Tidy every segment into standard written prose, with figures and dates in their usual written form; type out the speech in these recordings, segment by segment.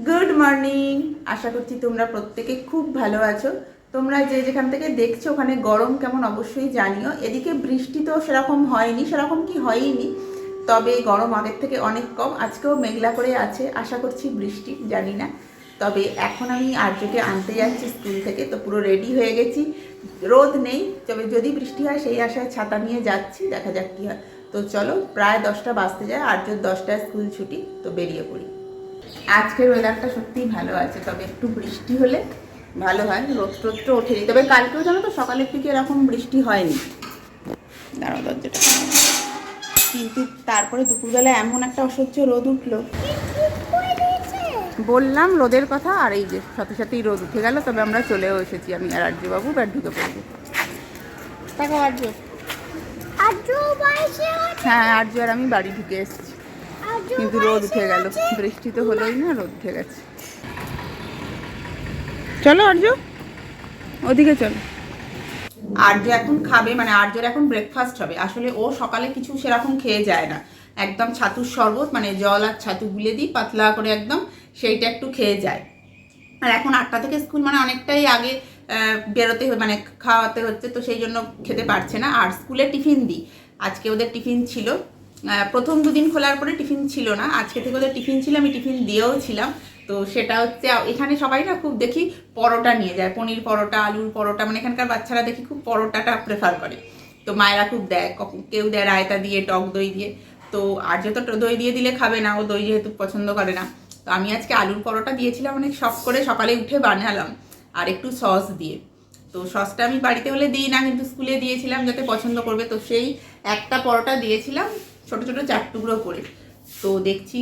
Good morning. আশা করছি তোমরা প্রত্যেকে খুব ভালো আছো। তোমরা যে যেখান থেকে দেখছো ওখানে গরম কেমন অবশ্যই জানিও। এদিকে বৃষ্টি তো সেরকম হয়নি, সেরকম কি হয়নি, তবে গরম আগের থেকে অনেক কম। আজকেও মেঘলা করে আছে, আশা করছি বৃষ্টি, জানি না। তবে এখন আমি আর্যকে আনতে যাচ্ছি স্কুল থেকে, তো পুরো রেডি হয়ে গেছি। রোদ নেই, তবে যদি বৃষ্টি হয় সেই আশায় ছাতা নিয়ে যাচ্ছি, দেখা যাক কী হয়। তো চলো, প্রায় 10টা বাজতে যায়, আর্যর 10টায় স্কুল ছুটি, তো বেরিয়ে পড়ি। আজকের ওয়েদারটা সত্যিই ভালো আছে, তবে একটু বৃষ্টি হলে ভালো হয়। রোদ টোদটা ওঠেনি, তবে কালকেও জানো তো সকালের দিকে এরকম বৃষ্টি হয়নি। দাঁড়াও দরজাটা। কিন্তু তারপরে দুপুরবেলা এমন একটা অসহ্য রোদ উঠলো, বললাম রোদের কথা, আর এই যে সাথে সাথেই রোদ উঠে গেল। তবে আমরা চলেও এসেছি, আমি আর আর্যবাবু ব্যাট ঢুকে পড়বো। দেখো আর্য, হ্যাঁ আর্য আর আমি বাড়ি ঢুকে এসেছি, কিন্তু রোদ উঠে গেল। বৃষ্টি তো হলোই না, রোদ উঠে গেছে। চলো আর্য, ওদিকে চলো। আর্য এখন খাবে, মানে আর্যর এখন ব্রেকফাস্ট হবে। আসলে ও সকালে কিছু সেরকম খেয়ে যায় না, একদম ছাতুর শরবত, মানে জল আর ছাতু গুলে দিই পাতলা করে একদম, সেইটা একটু খেয়ে যায়। আর এখন 8টা থেকে স্কুল, মানে অনেকটাই আগে বেরোতে মানে খাওয়াতে হচ্ছে, তো সেই জন্য খেতে পারছে না। আর স্কুলে টিফিন দিই, আজকে ওদের টিফিন ছিল। প্রথম দুদিন খোলার পরে টিফিন ছিল না, আজকে থেকে ওদের টিফিন ছিল, আমি টিফিন দিয়েও ছিলাম। তো সেটা হচ্ছে, এখানে সবাই না খুব দেখি পরোটা নিয়ে যায়, পনির পরোটা, আলুর পরোটা, মানে এখানকার বাচ্চারা দেখি খুব পরোটাটা প্রেফার করে। তো মায়েরা খুব দেয়, কেউ দেয় রায়তা দিয়ে, টক দই দিয়ে। তো আর্য তো দই দিয়ে দিলে খাবে না, ও দই যেহেতু পছন্দ করে না। তো আমি আজকে আলুর পরোটা দিয়েছিলাম, অনেক শখ করে সকালে উঠে বানালাম, আর একটু সস দিয়ে। তো সসটা আমি বাড়িতে হলে দিই না, কিন্তু স্কুলে দিয়েছিলাম যাতে পছন্দ করবে। তো সেই একটা পরোটা দিয়েছিলাম ছোটো ছোটো 4 টুকরো করে। তো দেখছি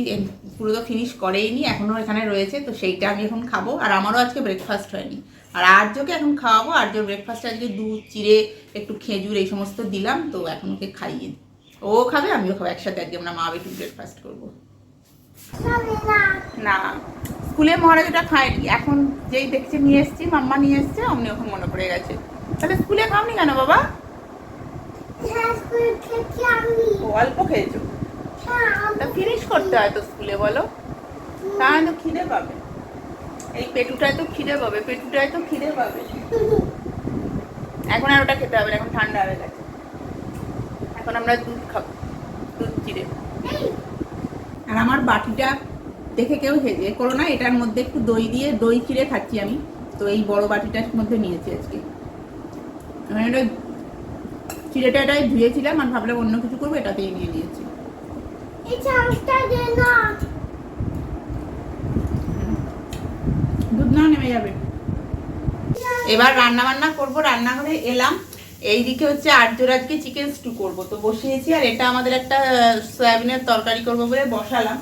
পুরো তো ফিনিশ করেইনি, এখনও এখানে রয়েছে, তো সেইটা আমি এখন খাবো। আর আমারও আজকে ব্রেকফাস্ট হয়নি, আর আর্যকে এখন খাওয়াবো। আর্যর ব্রেকফাস্টে আজকে দুধ, চিড়ে, একটু খেজুর, এই সমস্ত দিলাম। তো এখন ওকে খাইয়ে দিই, ও খাবে আমিও খাবো একসাথে, আজকে আমরা মা বেটু ব্রেকফাস্ট করবো। না, স্কুলে মহারাজটা খায়নি, এখন যেই দেখছে নিয়ে এসছি, মাম্মা নিয়ে এসছে, অমনি ওখানে মনে পড়ে গেছে। তাহলে স্কুলে খাওনি কেন বাবা? ও অল্প খেয়েছো, তা ফিনিশ করতে হয় তো স্কুলে, বলো, তাহলে তো খিদে পাবে। এই পেটুটায় তো খিদে পাবে, পেটুটায় তো খিদে পাবে। এখন আর ওটা খেতে হবে না, এখন ঠান্ডা হয়ে গেছে। এখন আমরা দুধ খাবো, দুধ চিড়ে। আর আমার বাটিটা দেখে কেউ হেজে করো না, এটার মধ্যে একটু দই দিয়ে দই চিড়ে খাচ্ছি আমি। তো এই বড় বাটিটার মধ্যে নিয়েছি আজকে। এটা চিড়েটা এটাই ধুয়েছিলাম, আর ভাবলাম অন্য কিছু করবো, এটাতেই নিয়ে নিয়েছি। দুধ না নেমে যাবে। এবার রান্না বান্না করবো, রান্নাঘরে এলাম। এইদিকে হচ্ছে আর্যর আজকে চিকেন স্টু করবো, তো বসিয়েছি। আর এটা আমাদের একটা সয়াবিনের তরকারি করবো বলে বসালাম।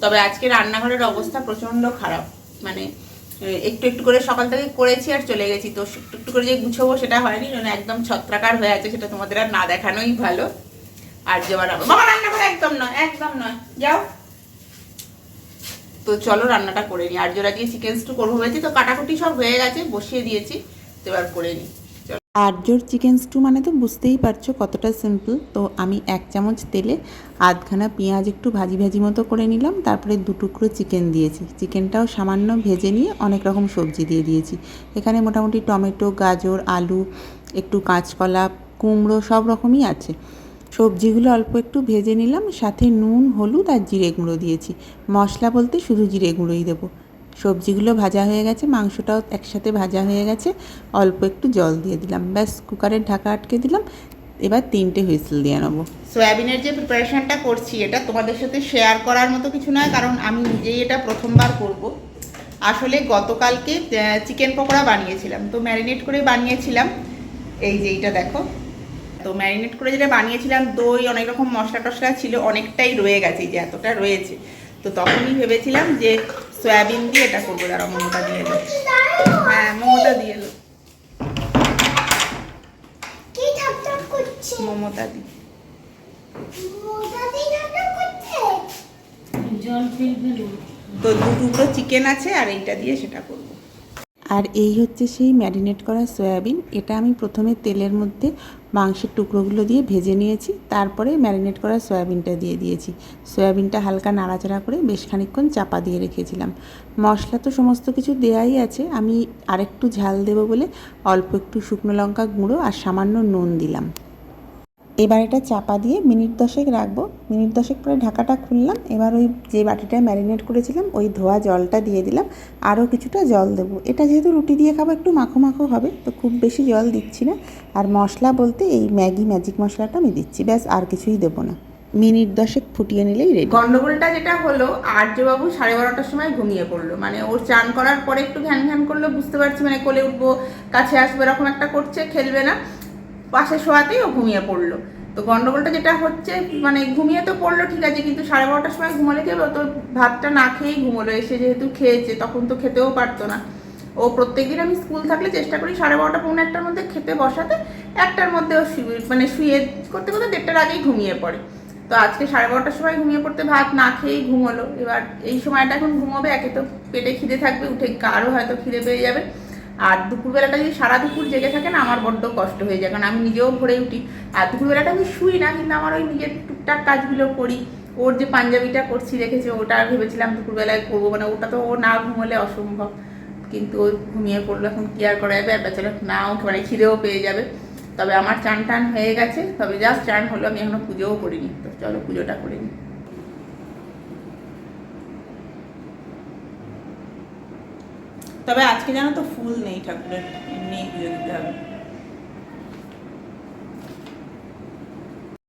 তবে আজকে রান্নাঘরের অবস্থা প্রচণ্ড খারাপ, মানে একটু একটু করে সকাল থেকে করেছি আর চলে গেছি, তো একটু একটু করে যে গুছাবো সেটা হয়নি, মানে একদম ছত্রাকার হয়ে আছে, সেটা তোমাদের আর না দেখানোই ভালো। আর্য বানাবো, বাবা রান্নাঘরে একদম নয়, একদম নয়, যাও। তো চলো রান্নাটা করে নিই। আর্যর আজকে চিকেন স্টু করবো হয়েছে, তো কাটাকুটি সব হয়ে গেছে, বসিয়ে দিয়েছি, তো এবার করে নিই। আর্যর চিকেন স্টু মানে তো বুঝতেই পারছো কতটা সিম্পল। তো আমি 1 চামচ তেলে আধখানা পেঁয়াজ একটু ভাজি ভাজি মতো করে নিলাম, তারপরে 2 টুকরো চিকেন দিয়েছি। চিকেনটাও সামান্য ভেজে নিয়ে অনেক রকম সবজি দিয়ে দিয়েছি। এখানে মোটামুটি টমেটো, গাজর, আলু, একটু কাঁচকলা, কুমড়ো, সব রকমই আছে। সবজিগুলো অল্প একটু ভেজে নিলাম, সাথে নুন, হলুদ আর জিরে গুঁড়ো দিয়েছি। মশলা বলতে শুধু জিরে গুঁড়োই দেবো। সবজিগুলো ভাজা হয়ে গেছে, মাংসটাও একসাথে ভাজা হয়ে গেছে, অল্প একটু জল দিয়ে দিলাম, ব্যাস কুকারের ঢাকা আটকে দিলাম। এবার 3টে হুইসেল দিয়ে নেবো। সয়াবিনের যে প্রিপারেশনটা করছি, এটা তোমাদের সাথে শেয়ার করার মতো কিছু নয়, কারণ আমি নিজেই এটা প্রথমবার করব। আসলে গতকালকে চিকেন পকোড়া বানিয়েছিলাম, তো ম্যারিনেট করে বানিয়েছিলাম। এই যে এইটা দেখো, তো ম্যারিনেট করে যেটা বানিয়েছিলাম, দই, অনেক রকম মশলা টশলা ছিল, অনেকটাই রয়ে গেছে, এই যে এতটা রয়েছে। তো তখনই ভেবেছিলাম যে সয়াবিন দিয়ে এটা করবো। দাঁড়াও, মোমোটা দিয়ে এলো। হ্যাঁ, মোমোটা দিয়ে এলো, মোমোটা দিই। তো 2 টুকরো চিকেন আছে, আর এইটা দিয়ে সেটা করবো। আর এই হচ্ছে সেই ম্যারিনেট করা সয়াবিন। এটা আমি প্রথমে তেলের মধ্যে মাংসের টুকরোগুলো দিয়ে ভেজে নিয়েছি, তারপরে ম্যারিনেট করা সয়াবিনটা দিয়ে দিয়েছি। সয়াবিনটা হালকা নাড়াচাড়া করে বেশ খানিকক্ষণ চাপা দিয়ে রেখেছিলাম। মশলা তো সমস্ত কিছু দেওয়াই আছে, আমি আরেকটু ঝাল দেবো বলে অল্প একটু শুকনো লঙ্কা গুঁড়ো আর সামান্য নুন দিলাম। এবার এটা চাপা দিয়ে মিনিট 10 রাখবো। মিনিট 10 পরে ঢাকাটা খুললাম। এবার ওই যে বাটিটা ম্যারিনেট করেছিলাম ওই ধোয়া জলটা দিয়ে দিলাম, আরও কিছুটা জল দেবো। এটা যেহেতু রুটি দিয়ে খাবো একটু মাখো মাখো হবে, তো খুব বেশি জল দিচ্ছি না। আর মশলা বলতে এই ম্যাগি ম্যাজিক মশলাটা আমি দিচ্ছি, ব্যাস আর কিছুই দেবো না। মিনিট 10 ফুটিয়ে নিলেই রেডি। গন্ডগোলটা যেটা হলো, আর্যবাবু 12:30টার সময় ঘুমিয়ে পড়লো। মানে ওর চান করার পরে একটু ঘ্যান ঘ্যান করলো, বুঝতে পারছি মানে কোলে উঠবো, কাছে আসবো, এরকম একটা করছে, খেলবে না। পাশে শোয়াতেই ও ঘুমিয়ে পড়লো। তো গন্ডগোলটা যেটা হচ্ছে, মানে ঘুমিয়ে তো পড়লো ঠিক আছে, কিন্তু 12:30টার সময় ঘুমালে কি হলো, তো ভাতটা না খেয়েই ঘুমোলো। এসে যেহেতু খেয়েছে, তখন তো খেতেও পারতো না। ও প্রত্যেকদিন আমি স্কুল থাকলে চেষ্টা করি 12:30 পৌনে 1টার মধ্যে খেতে বসাতে, 1টার মধ্যে ও মানে শুয়ে করতে করতে 1টার আগেই ঘুমিয়ে পড়ে। তো আজকে 12:30টার সময় ঘুমিয়ে পড়তে ভাত না খেয়েই ঘুমোলো। এবার এই সময়টা এখন ঘুমোবে, একে তো পেটে খিদে থাকবে, উঠে আরও হয়তো খিদে পেয়ে যাবে। আর দুপুরবেলাটা যদি সারা দুপুর জেগে থাকে না, আমার বড্ড কষ্ট হয়ে যায়, কারণ আমি নিজেও ভোরে উঠি। আর দুপুরবেলাটা আমি শুই না, কিন্তু আমার ওই নিজের টুকটাক কাজগুলো করি। ওর যে পাঞ্জাবিটা করছি রেখেছে, ওটা ভেবেছিলাম দুপুরবেলায় করবো, মানে ওটা তো ও না ঘুমোলে অসম্ভব। কিন্তু ও ঘুমিয়ে পড়লো, এখন কি আর করা যাবে, বেচারা নাও মানে খিদেও পেয়ে যাবে। তবে আমার চান টান হয়ে গেছে, তবে জাস্ট চান হলো, আমি এখনো পুজোও করিনি। তো চলো পুজোটা করে নিই। তবে আজকে জানো তো ফুল নেই ঠাকুরের, এমনি পুজো দিতে হবে।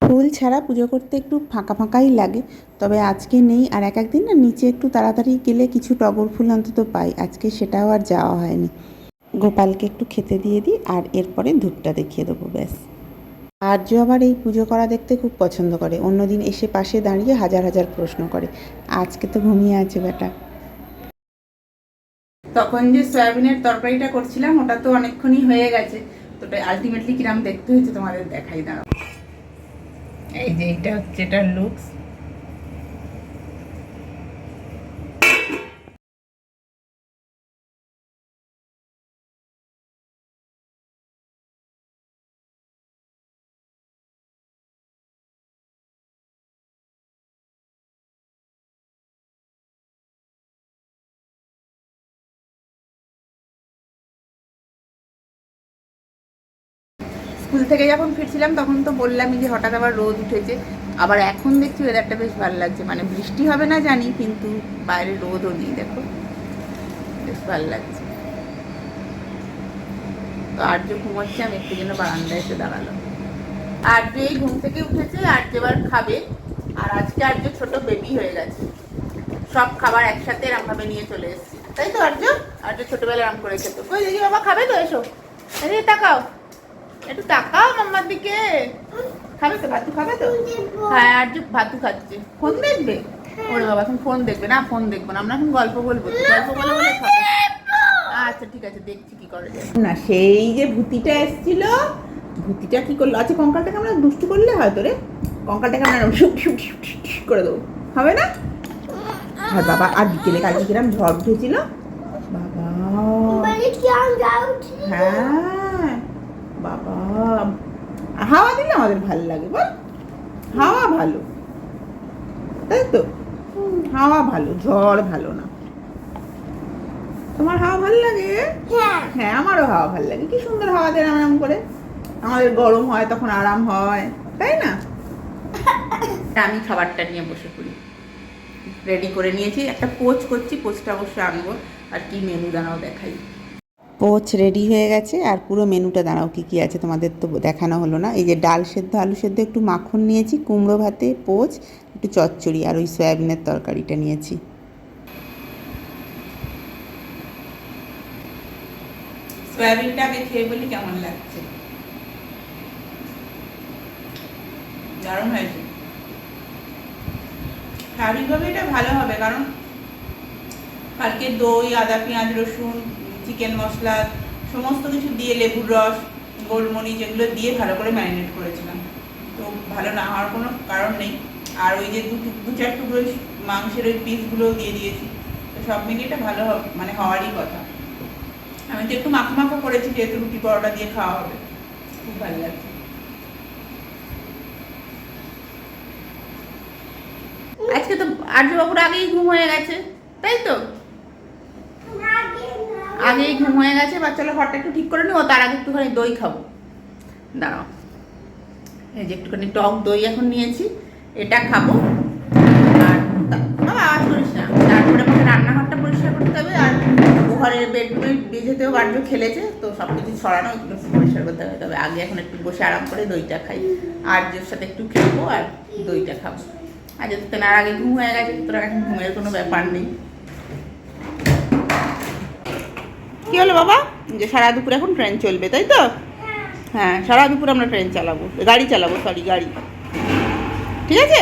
ফুল ছাড়া পুজো করতে একটু ফাঁকা ফাঁকাই লাগে, তবে আজকে নেই। আর এক একদিন না নিচে একটু তাড়াতাড়ি গেলে কিছু টগর ফুল অন্তত পাই, আজকে সেটাও আর যাওয়া হয়নি। গোপালকে একটু খেতে দিয়ে দিই, আর এরপরে ধূপটা দেখিয়ে দেবো, ব্যাস। আর্য আবার এই পুজো করা দেখতে খুব পছন্দ করে, অন্যদিন এসে পাশে দাঁড়িয়ে হাজার হাজার প্রশ্ন করে। আজকে তো ঘুমিয়ে আছে বেটা। তখন যে সয়াবিনের তরকারিটা করছিলাম, ওটা তো অনেকক্ষণই হয়ে গেছে। তো আলটিমেটলি কিরাম দেখতে হয়েছে তোমাদের দেখাই দাঁড়াও। এই যে এটা হচ্ছে এটার লুকস। স্কুল থেকে যখন ফিরছিলাম তখন তো বললামই যে হঠাৎ আবার রোদ উঠেছে। আবার এখন দেখছি ওয়েদারটা বেশ ভালো লাগছে, মানে বৃষ্টি হবে না জানি, কিন্তু বাইরে রোদও নেই, দেখো বেশ ভালো লাগছে। তো আর্য ঘুমাচ্ছে, আমি একটু যেন বারান্দায় এসে দাঁড়ালাম। আর্য এই ঘুম থেকে উঠেছে, আর্য এবার খাবে। আর আজকে আর্য ছোট বেবি হয়ে গেছে, সব খাবার একসাথে এরমভাবে নিয়ে চলে এসেছি, তাই তো আর্য? আর্য ছোটবেলায় এরম করে খেত। কই দেখি বাবা, খাবে তো? এসো, এদিকে তাকাও, একটু তাকাও মাম্মার দিকে। খাবে তো? ভাতু খাবে তো? হ্যাঁ, আর্য ভাতু খাচ্ছে। ফোন দেখবে? ওরে বাবা, এখন ফোন দেখবে না? ফোন দেখবো না, আমরা এখন গল্প বলবো। গল্প বলে বলে খাবে। আচ্ছা ঠিক আছে, দেখছি কি করে যায় না। সেই যে ভূতিটা এসেছিল, ভূতিটা কি করলো? আচ্ছা কঙ্কালটাকে আমরা দুষ্টু করলে হয়তো রে, কঙ্কালটাকে আমরা করে দেবো, হবে না? আর বাবা, আর বিকেলে কালকে কিরম ঝড় উঠেছিল বাবা। হ্যাঁ বাবা, হাওয়া দিলে আমাদের ভালো লাগে বল, হাওয়া ভালো, তাই তো? হাওয়া ভালো, ঝড় ভালো না। তোমার হাওয়া ভালো লাগে? হ্যাঁ, আমারও হাওয়া ভালো লাগে। কি সুন্দর হাওয়া দেয় আরাম করে, আমাদের গরম হয় তখন আরাম হয়, তাই না? আমি খাবারটা নিয়ে বসে পড়ি। রেডি করে নিয়েছি, একটা পোচ করছি, পোচটা অবশ্যই আনবো। আর কি মেনু দাঁড়াও দেখাই। পোচ রেডি হয়ে গেছে, আর পুরো মেনুটা দাঁড়াও কী কী আছে তোমাদের তো দেখানো হলো না। এই যে ডাল সেদ্ধ, আলু সেদ্ধ, একটু মাখন নিয়েছি, কুমড়ো ভাতে, পোচ, একটু চচ্চড়ি, আর ওই সয়াবিনের তরকারিটা নিয়েছি। সয়াবিনটা আগে খেয়ে বলি কেমন লাগছে। দারুণ হয়েছে। স্বাভাবিকভাবে এটা ভালো হবে, কারণ কালকে দই, আদা, পেঁয়াজ, রসুন, চিকেন মশলা সমস্ত কিছু দিয়ে, লেবুর রস, গোলমরিচ এগুলো দিয়ে ভালো করে ম্যারিনেট করেছিলাম। তো ভালো না হওয়ার কোনো কারণ নেই। আর ওই যে দু চার টুকরো মাংসের ওই পিসগুলো দিয়ে দিয়েছি, তো সব মিলিয়ে এটা ভালো মানে হওয়ারই কথা। আমি তো একটু মাখো মাখো করেছি, যেহেতু রুটি পরোটা দিয়ে খাওয়া হবে, খুব ভালো লাগছে। আজকে তো আর্যবাবুর আগেই ঘুম হয়ে গেছে, তাই তো? আগেই ঘুম হয়ে গেছে। বাচ্চারা ঘরটা একটু ঠিক করে নি, ও তার আগে একটুখানি দই খাবো। দাঁড়াও, এই যে একটুখানি টক দই এখন নিয়েছি, এটা খাবো। আর বাবা আওয়াজ করিস না। তারপরে আমাকে রান্নাঘরটা পরিষ্কার করতে হবে, আর ঘরের বেডরুমে মেঝেতেও গার্ড খেলেছে, তো সব কিছু ছড়ানো, ওইগুলো পরিষ্কার করতে হবে। তবে আগে এখন একটু বসে আরাম করে দইটা খাই, আর্যের সাথে একটু খেলবো আর দইটা খাবো। আর যদি তেনার আগে ঘুম হয়ে গেছে, তোরা এখন ঘুমের কোনো ব্যাপার নেই। কি হলো বাবা? যে সারা দুপুর এখন ট্রেন চলবে, তাই তো? হ্যাঁ, সারা দুপুর আমরা ট্রেন চালাবো, গাড়ি চালাবো, সরি গাড়ি। ঠিক আছে,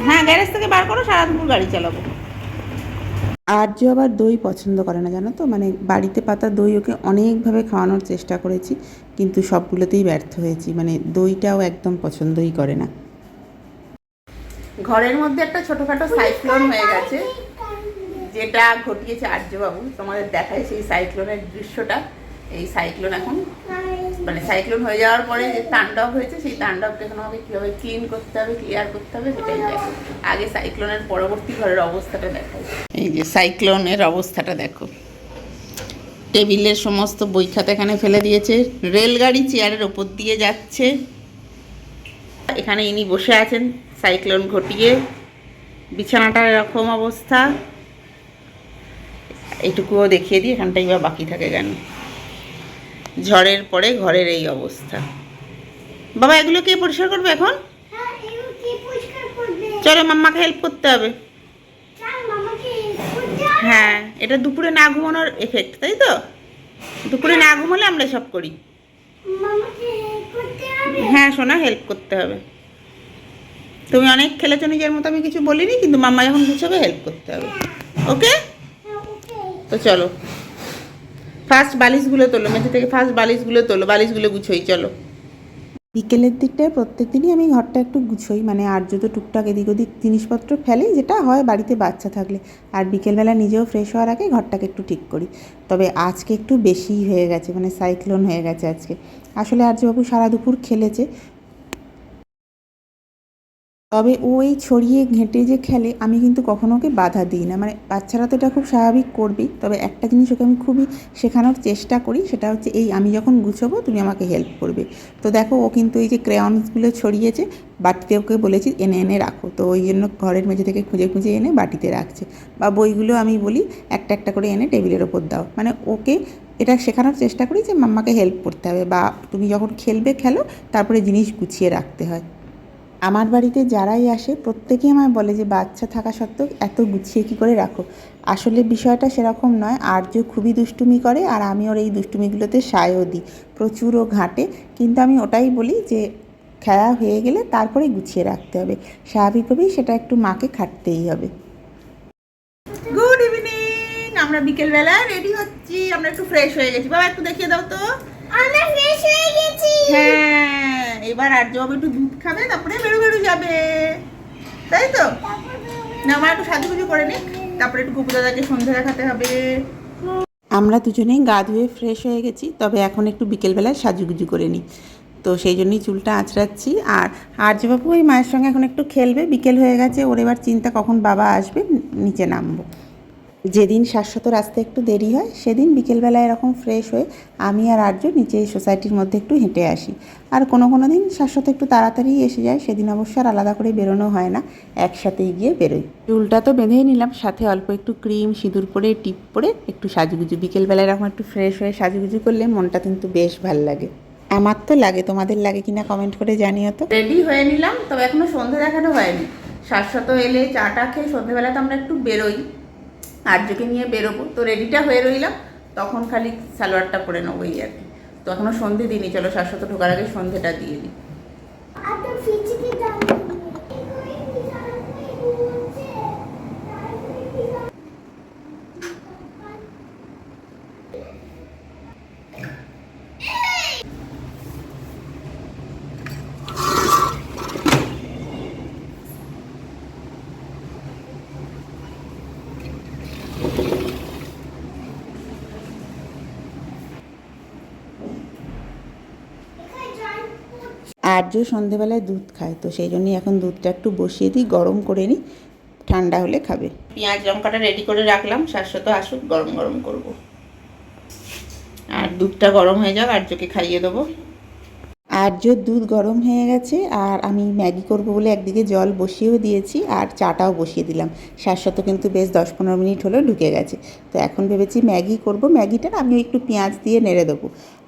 হ্যাঁ গ্যারেজ থেকে বার করো, সারা দুপুর গাড়ি চালাবো। আর্য আবার দই পছন্দ করে না, জানো তো, মানে বাড়িতে পাতা দই ওকে অনেকভাবে খাওয়ানোর চেষ্টা করেছি, কিন্তু সবগুলোতেই ব্যর্থ হয়েছি, মানে দইটাও একদম পছন্দই করে না। ঘরের মধ্যে একটা ছোটোখাটো সাইক্লোন হয়ে গেছে, যেটা ঘটিয়েছে আর্যবাবু। তোমাদের দেখায় সেই সাইক্লোনের দৃশ্যটা। এই সাইক্লোন এখন, মানে সাইক্লোন হয়ে যাওয়ার পরে যে তাণ্ডব হয়েছে, সেই তাণ্ডবকে এখন আমাকে কীভাবে ক্লিন করতে হবে, ক্লিয়ার করতে হবে, সেটাই দেখো। আগে সাইক্লোনের পরবর্তী ঘরের অবস্থাটা দেখাই। এই যে সাইক্লোনের অবস্থাটা দেখো, টেবিলের সমস্ত বই খাতা এখানে ফেলে দিয়েছে, রেলগাড়ি চেয়ারের ওপর দিয়ে যাচ্ছে। এখানে ইনি বসে আছেন সাইক্লোন ঘটিয়ে, বিছানাটার এরকম অবস্থা। এইটুকুও দেখিয়ে দিই, এখানটাই বা বাকি থাকে কেন। ঝড়ের পরে ঘরের এই অবস্থা। বাবা এগুলো কে পরিষ্কার করবে এখন? চলো মাম্মাকে হেল্প করতে হবে। হ্যাঁ, এটা দুপুরে না ঘুমানোর এফেক্ট, তাই তো? দুপুরে না ঘুমালে আমরা সব করি। হ্যাঁ সোনা, হেল্প করতে হবে। তুমি অনেক খেলেছো নিজের মতো, আমি কিছু বলিনি, কিন্তু মাম্মা যখন গুছাবে হেল্প করতে হবে, ওকে? তো চলো ফার্স্ট বালিশগুলো তোলো, মেঝে থেকে ফার্স্ট বালিশগুলো তোলো, বালিশগুলো গুছোই, চলো। বিকেলের দিকটায় প্রত্যেক দিনই আমি ঘরটা একটু গুছোই, মানে আর্য তো টুকটাক এদিক ওদিক জিনিসপত্র ফেলে, যেটা হয় বাড়িতে বাচ্চা থাকলে। আর বিকেলবেলা নিজেও ফ্রেশ হওয়ার আগে ঘরটাকে একটু ঠিক করি। তবে আজকে একটু বেশিই হয়ে গেছে, মানে সাইক্লোন হয়ে গেছে আজকে। আসলে আর্যবাবু সারা দুপুর খেলেছে, তবে ও এই ছড়িয়ে ঘেঁটে যে খেলে, আমি কিন্তু কখনো ওকে বাধা দিই না, মানে বাচ্চারা তো এটা খুব স্বাভাবিক করবেই। তবে একটা জিনিস ওকে আমি খুবই শেখানোর চেষ্টা করি, সেটা হচ্ছে এই আমি যখন গুছোবো তুমি আমাকে হেল্প করবে। তো দেখো ও কিন্তু এই যে ক্রেয়নসগুলো ছড়িয়েছে, বাটিতে ওকে বলেছি এনে এনে রাখো, তো ওই জন্য ঘরের মেঝে থেকে খুঁজে খুঁজে এনে বাটিতে রাখছে। বা বইগুলো আমি বলি একটা একটা করে এনে টেবিলের ওপর দাও, মানে ওকে এটা শেখানোর চেষ্টা করি যে মাম্মাকে হেল্প করতে হবে, বা তুমি যখন খেলবে খেলো, তারপরে জিনিস গুছিয়ে রাখতে হয়। আমার বাড়িতে যারাই আসে প্রত্যেকেই আমায় বলে যে বাচ্চা থাকা সত্ত্বেও এত গুছিয়ে কী করে রাখো। আসলে বিষয়টা সেরকম নয়, আর্য খুবই দুষ্টুমি করে, আর আমি ওর এই দুষ্টুমিগুলোতে সায়ও দিই, প্রচুর ও ঘাঁটে। কিন্তু আমি ওটাই বলি যে খেলা হয়ে গেলে তারপরে গুছিয়ে রাখতে হবে, স্বাভাবিকভাবেই সেটা একটু মাকে খাটতেই হবে। গুড ইভিনিং, আমরা বিকেলবেলা রেডি হচ্ছি, আমরা একটু ফ্রেশ হয়ে গেছি। বাবা একটু দেখিয়ে দাও তো। আমরা ফ্রেশ হয়ে গেছি। হ্যাঁ, এবার আর্যবাবু একটু দুধ খাবে, তারপরে বেরো বেরো যাবে, তাই তো? না, আমার একটু সাজুগুজু করে নিক, তারপরে একটু গুপু দাদাকে সন্ধ্যা দেখাতে হবে। আমরা দুজনেই গা ধুয়ে ফ্রেশ হয়ে গেছি, তবে এখন একটু বিকেলবেলায় সাজুগুজু করে নিই, তো সেই জন্যই চুলটা আঁচড়াচ্ছি। আর আর্যবাবু ওই মায়ের সঙ্গে এখন একটু খেলবে, বিকেল হয়ে গেছে, ওর এবার চিন্তা কখন বাবা আসবে, নিচে নামবো। যেদিন শাশ্বত রাস্তায় একটু দেরি হয়, সেদিন বিকেলবেলায় এরকম ফ্রেশ হয়ে আমি আর আর্য নিচে এই সোসাইটির মধ্যে একটু হেঁটে আসি। আর কোনো কোনো দিন শাশ্বত একটু তাড়াতাড়ি এসে যায়, সেদিন অবশ্য আর আলাদা করে বেরোনো হয় না, একসাথেই গিয়ে বেরোই। চুলটা তো বেঁধেই নিলাম, সাথে অল্প একটু ক্রিম সিঁদুর পরে টিপ পরে একটু সাজুগুজু, বিকেলবেলায় এরকম একটু ফ্রেশ হয়ে সাজুগুজু করলে মনটা কিন্তু বেশ ভালো লাগে। আমার তো লাগে, তোমাদের লাগে কিনা কমেন্ট করে জানিও তো। রেডি হয়ে নিলাম, তবে এখনো সন্ধে দেখানো হয়নি। শাশ্বত এলে চাটা খেয়ে সন্ধেবেলা তো আমরা একটু বেরোই, আর্যকে নিয়ে বেরোবো, তো রেডিটা হয়ে রইলাম, তখন খালি সালোয়ারটা পরে নেবো এই আর কি। তো এখনো সন্ধে দিইনি, চলো শাশ্বত ঢোকার আগে সন্ধেটা দিয়ে দিই। আর্য সন্ধেবেলায় দুধ খায়, তো সেই জন্যই এখন দুধটা একটু বসিয়ে দিই, গরম করে নিই, ঠান্ডা হলে খাবে। পেঁয়াজ লঙ্কাটা রেডি করে রাখলাম, শাশ্বত আসুক, গরম গরম করব। আর দুধটা গরম হয়ে যাক, আর্যকে খাইয়ে দেবো। আর্যর দুধ গরম হয়ে গেছে, আর আমি ম্যাগি করব বলে একদিকে জল বসিয়েও দিয়েছি আর চাটাও বসিয়ে দিলাম। শাশ্বত কিন্তু বেশ 10-15 মিনিট হলো ঢুকে গেছে। তো এখন ভেবেছি ম্যাগি করব, ম্যাগিটা আমি একটু পেঁয়াজ দিয়ে নেড়ে দেবো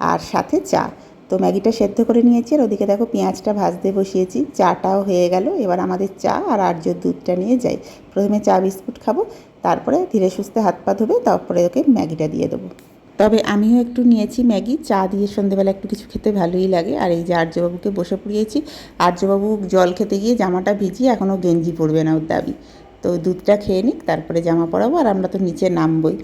আর সাথে চা। তো ম্যাগিটা সেদ্ধ করে নিয়েছি আর ওদিকে দেখো পেঁয়াজটা ভাজতে বসিয়েছি, চাটাও হয়ে গেল। এবার আমাদের চা আর আর্যর দুধটা নিয়ে যাই। প্রথমে চা বিস্কুট খাবো, তারপরে ধীরে সুস্থে হাত পা ধোবে, তারপরে ওকে ম্যাগিটা দিয়ে দেবো। তবে আমিও একটু নিয়েছি ম্যাগি, চা দিয়ে সন্ধ্যেবেলা একটু কিছু খেতে ভালোই লাগে। আর এই যে আর্যবাবুকে বসে পড়িয়েছি, আর্যবাবু জল খেতে গিয়ে জামাটা ভিজিয়ে এখনও গেঞ্জি পরবে না, ওর দাবি। তো দুধটা খেয়ে নিক, তারপরে জামা পরাবো, আর আমরা তো নিচে নামবই।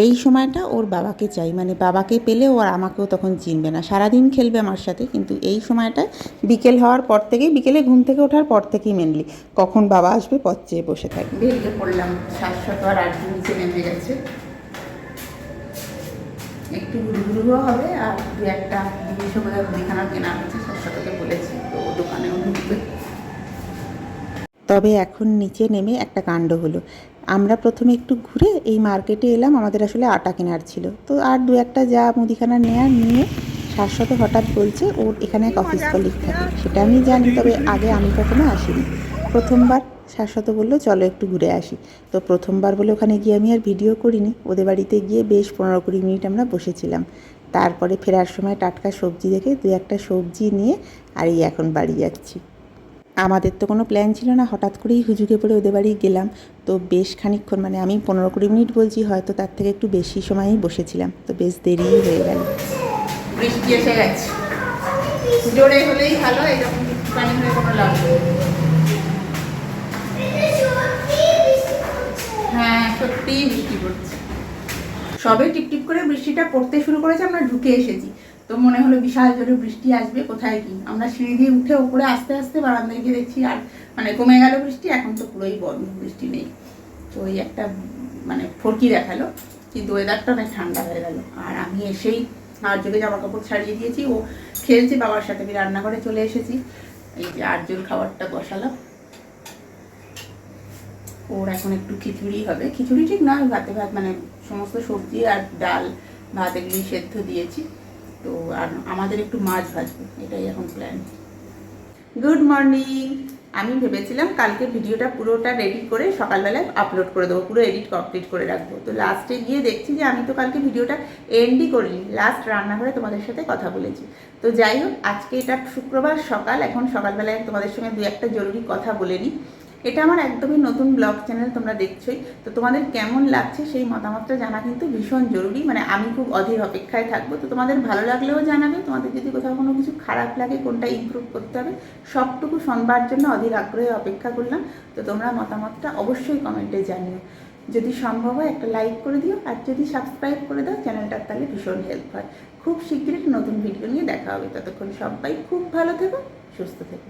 এই সময়টা ওর বাবাকে চাই, মানে বাবাকে পেলে ও আর আমাকেও তখন চিনবে না, সারাদিন খেলবে আমার সাথে, কিন্তু এই সময়টায় বিকেল হওয়ার পর থেকেই, বিকেলে ঘুম থেকে ওঠার পর থেকেই মেনলি কখন বাবা আসবে পথ চেয়ে বসে থাকবে। বেরিয়ে পড়লাম, শাশ্বত আর আর্য নিচে নেমে গেছে। একটু ঘুরঘুরুও হবে, আর দু একটা জিনিস বোধহয় মুদিখানা কেনা হচ্ছে, শাশ্বতকে বলেছি, তো দোকানেও ঢুকবে। তবে এখন নিচে নেমে একটা কাণ্ড হলো। আমরা প্রথমে একটু ঘুরে এই মার্কেটে এলাম, আমাদের আসলে আটা কেনার ছিল, তো আর দু একটা যা মুদিখানা নেওয়ার নিয়ে শাশ্বত হঠাৎ বলছে ওর এখানে এক অফিস কলিগ থাকে। সেটা আমি জানি, তবে আগে আমি কখনো আসিনি, প্রথমবার। শাশ্বত বললো চলো একটু ঘুরে আসি। তো প্রথমবার বলে ওখানে গিয়ে আমি আর ভিডিও করিনি। ওদের বাড়িতে গিয়ে বেশ 15-20 মিনিট আমরা বসেছিলাম। তারপরে ফেরার সময় টাটকা সবজি দেখে দু একটা সবজি নিয়ে আর এই এখন বাড়ি যাচ্ছি। আমাদের তো কোনো প্ল্যান ছিল না, হঠাৎ করেই হুজুগে পড়ে ওদের বাড়ি গেলাম। তো বেশ খানিকক্ষণ, মানে আমি 15-20 মিনিট বলছি, হয়তো তার থেকে একটু বেশি সময়ই বসেছিলাম, তো বেশ দেরিই হয়ে গেল। বৃষ্টি এসে গেছে, জোরে হলেই ভালো, এরকম পানি হয়ে কোনো লাভ নেই। হ্যাঁ সত্যিই বৃষ্টি পড়ছে, সবে টিপটিপ করে বৃষ্টিটা পড়তে শুরু করেছে, আমরা ঢুকে এসেছি। তো মনে হলো বিশাল জোরে বৃষ্টি আসবে, কোথায় কি, আমরা সিঁড়ি দিয়ে উঠে উপরে আস্তে আস্তে বারান্দায় গিয়ে দেখছি আর মানে কমে গেল বৃষ্টি, এখন তো পুরোই বন্ধ, বৃষ্টি নেই। তো ওই একটা মানে ফরকি দেখালো, কিন্তু ওয়েদারটা অনেক ঠান্ডা হয়ে গেল। আর আমি এসেই আর্যকে জামা কাপড় ছাড়িয়ে দিয়েছি, ও খেলছে বাবার সাথে, আমি রান্নাঘরে চলে এসেছি। এই যে আর্যর খাবারটা বসালাম, ওর এখন একটু খিচুড়ি হবে, খিচুড়ি ঠিক নয়, ভাতে ভাত, মানে সমস্ত সবজি আর ডাল ভাত এগুলি সেদ্ধ দিয়েছি। তো আর আমাদের একটু মাছ ভাজবো, এটাই এখন প্ল্যান। Good morning. আমি ভেবেছিলাম কালকে ভিডিওটা পুরোটা রেডি করে সকালবেলায় আপলোড করে দেবো, পুরো এডিট কমপ্লিট করে রাখবো। তো লাস্টে গিয়ে দেখছি যে আমি তো কালকে ভিডিওটা এন্ডই করিনি, লাস্ট রান্নাঘরে তোমাদের সাথে কথা বলেছি। তো যাই হোক, আজকে এটা শুক্রবার সকাল, এখন সকালবেলায় তোমাদের সঙ্গে দু একটা জরুরি কথা বলে নিই। এটা আমার একদমই নতুন ব্লগ চ্যানেল, তোমরা দেখছোই, তো তোমাদের কেমন লাগছে সেই মতামতটা জানা কিন্তু ভীষণ জরুরি। মানে আমি খুব অধীর অপেক্ষায় থাকবো, তো তোমাদের ভালো লাগলেও জানাবে, তোমাদের যদি কোথাও কোনো কিছু খারাপ লাগে, কোনটা ইমপ্রুভ করতে হবে, সবটুকু শুনবার জন্য অধীর আগ্রহে অপেক্ষা করলাম। তো তোমরা মতামতটা অবশ্যই কমেন্টে জানিও, যদি সম্ভব হয় একটা লাইক করে দিও, আর যদি সাবস্ক্রাইব করে দাও চ্যানেলটার, তাহলে ভীষণ হেল্প হয়। খুব শীঘ্রই নতুন ভিডিও নিয়ে দেখা হবে, ততক্ষণ সবাই খুব ভালো থেকো, সুস্থ থেকো।